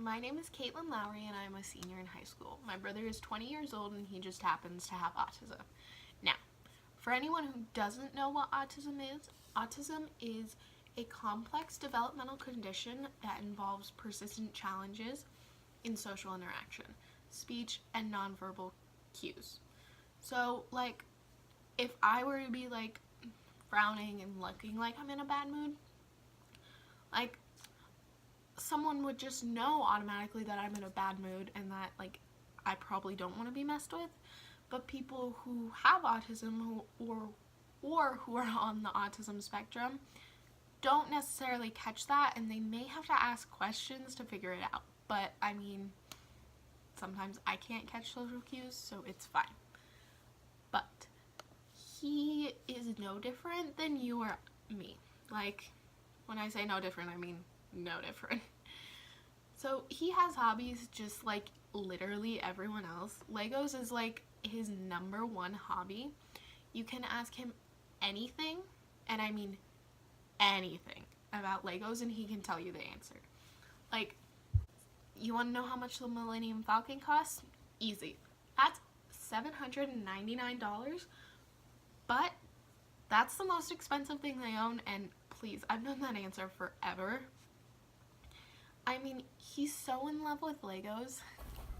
My name is Caitlin Lowry and I'm a senior in high school. My brother is 20 years old and he just happens to have autism. Now, for anyone who doesn't know what autism is a complex developmental condition that involves persistent challenges in social interaction, speech, and nonverbal cues. So, if I were to be, frowning and looking like I'm in a bad mood, like, someone would just know automatically that I'm in a bad mood and that, I probably don't want to be messed with. But people who have autism or who are on the autism spectrum don't necessarily catch that, and they may have to ask questions to figure it out. But, sometimes I can't catch social cues, so it's fine. But he is no different than you or me. When I say no different, I mean no different. So he has hobbies just like literally everyone else. Legos is his number one hobby. You can ask him anything, and I mean anything, about Legos and he can tell you the answer. You want to know how much the Millennium Falcon costs? Easy. That's $799, but that's the most expensive thing they own, and please, I've known that answer forever. He's so in love with Legos.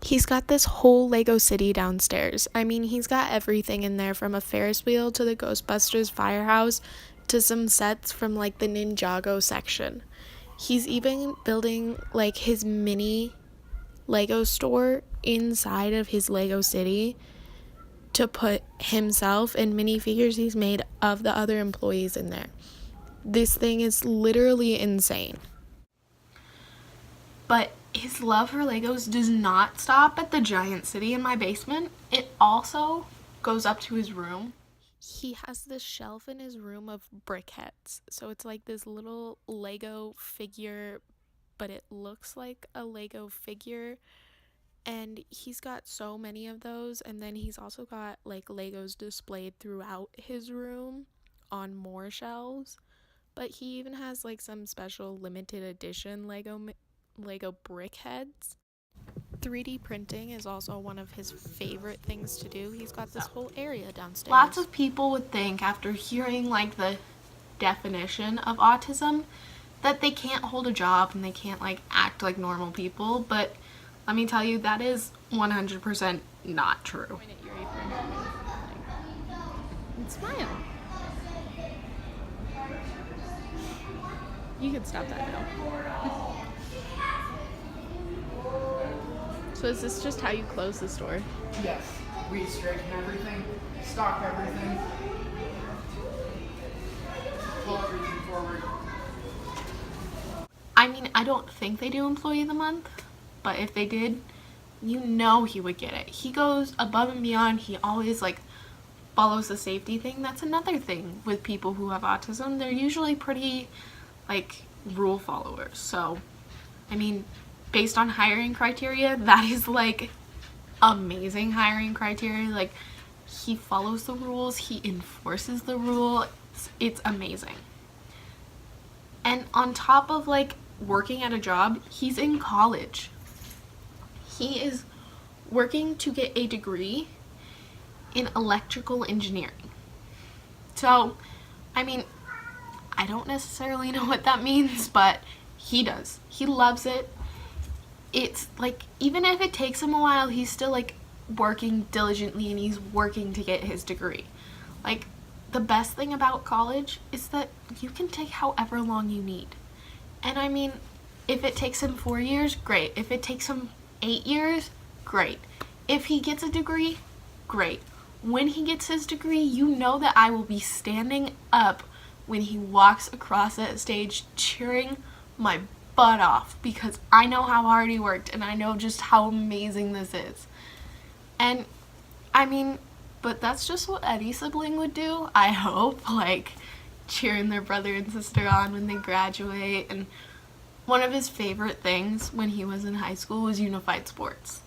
He's got this whole Lego city downstairs. He's got everything in there, from a Ferris wheel to the Ghostbusters firehouse to some sets from the Ninjago section. He's even building his mini Lego store inside of his Lego city to put himself and minifigures he's made of the other employees in there. This thing is literally insane. But his love for Legos does not stop at the giant city in my basement. It also goes up to his room. He has this shelf in his room of briquettes. So it's this little Lego figure, but it looks like a Lego figure. And he's got so many of those. And then he's also got Legos displayed throughout his room on more shelves. But he even has some special limited edition Lego brickheads. 3D printing is also one of his favorite things to do. He's got this whole area downstairs. Lots of people would think, after hearing the definition of autism, that they can't hold a job and they can't act like normal people, but let me tell you, that is 100% not true. And smile. You can stop that now. So is this just how you close the store? Yes. We straighten everything, stock everything, pull everything forward. I don't think they do Employee of the Month, but if they did, you know he would get it. He goes above and beyond. He always follows the safety thing. That's another thing with people who have autism. They're usually pretty rule followers. So based on hiring criteria, that is amazing hiring criteria. He follows the rules, he enforces the rule. It's amazing. And on top of working at a job, he's in college. He is working to get a degree in electrical engineering. So, I don't necessarily know what that means, but he does. He loves it. It's even if it takes him a while, he's still working diligently and he's working to get his degree. The best thing about college is that you can take however long you need. And if it takes him 4 years, great. If it takes him 8 years, great. If he gets a degree, great. When he gets his degree, you know that I will be standing up when he walks across that stage cheering my butt off, because I know how hard he worked and I know just how amazing this is. And but that's just what any sibling would do, I hope, cheering their brother and sister on when they graduate. And one of his favorite things when he was in high school was unified sports.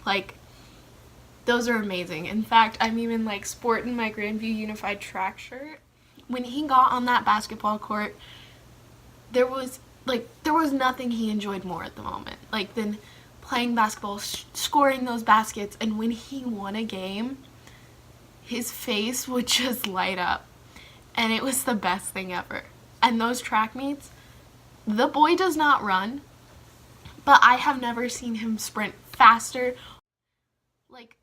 Those are amazing. In fact, I'm even sporting my Grandview Unified track shirt. When he got on that basketball court, there was nothing he enjoyed more at the moment than playing basketball, scoring those baskets, and when he won a game, his face would just light up. And it was the best thing ever. And those track meets, the boy does not run, but I have never seen him sprint faster. Like,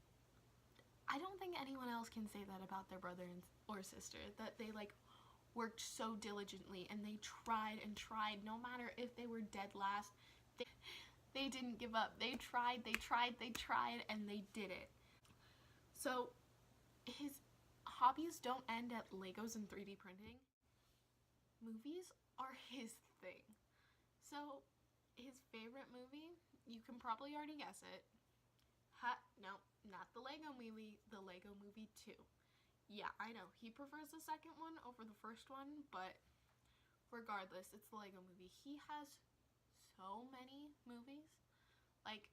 I don't think anyone else can say that about their brother or sister, that they like worked so diligently and they tried and tried, no matter if they were dead last. They didn't give up. They tried, and they did it. So his hobbies don't end at Legos and 3D printing. Movies are his thing. So his favorite movie, you can probably already guess it. No, not the Lego movie, the Lego movie 2. Yeah, I know, he prefers the second one over the first one, but regardless, it's the Lego movie. He has so many movies. Like,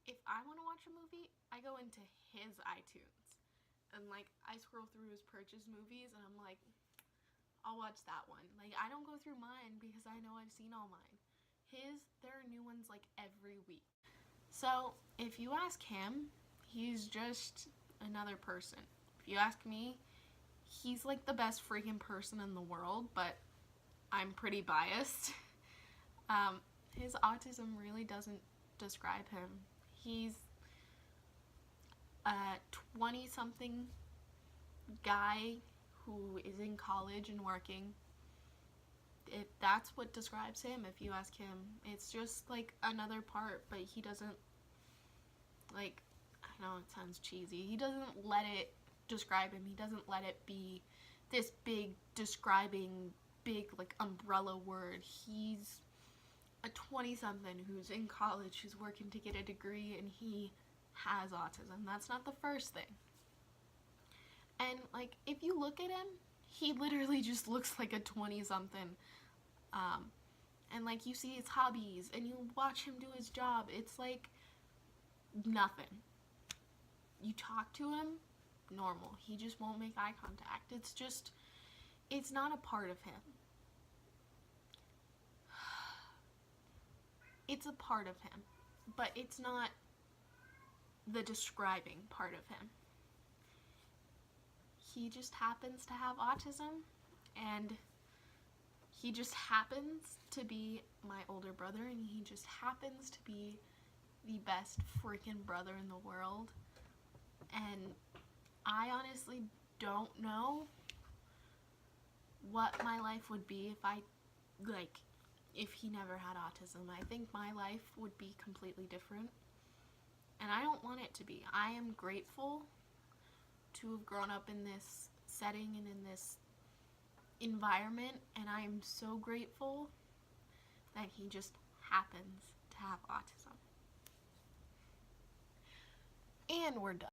if I want to watch a movie, I go into his iTunes. And, like, I scroll through his purchase movies, and I'm like, I'll watch that one. Like, I don't go through mine because I know I've seen all mine. There are new ones, like, every week. So, if you ask him, he's just another person. If you ask me, he's like the best freaking person in the world, but I'm pretty biased. His autism really doesn't describe him. He's a 20-something guy who is in college and working. That's what describes him, if you ask him. It's just like another part, but he doesn't, like, I know it sounds cheesy, he doesn't let it describe him. He doesn't let it be this big describing, big, like, umbrella word. He's a 20-something who's in college, who's working to get a degree, and he has autism. That's not the first thing. And, like, if you look at him, he literally just looks like a 20-something. And, like, you see his hobbies, and you watch him do his job. It's, like, nothing. You talk to him, normal. He just won't make eye contact. It's not a part of him. It's a part of him, but it's not the describing part of him. He just happens to have autism, and he just happens to be my older brother, and he just happens to be the best freaking brother in the world. And I honestly don't know what my life would be if he never had autism. I think my life would be completely different, and I don't want it to be. I am grateful to have grown up in this setting and in this environment, and I am so grateful that he just happens to have autism. And we're done.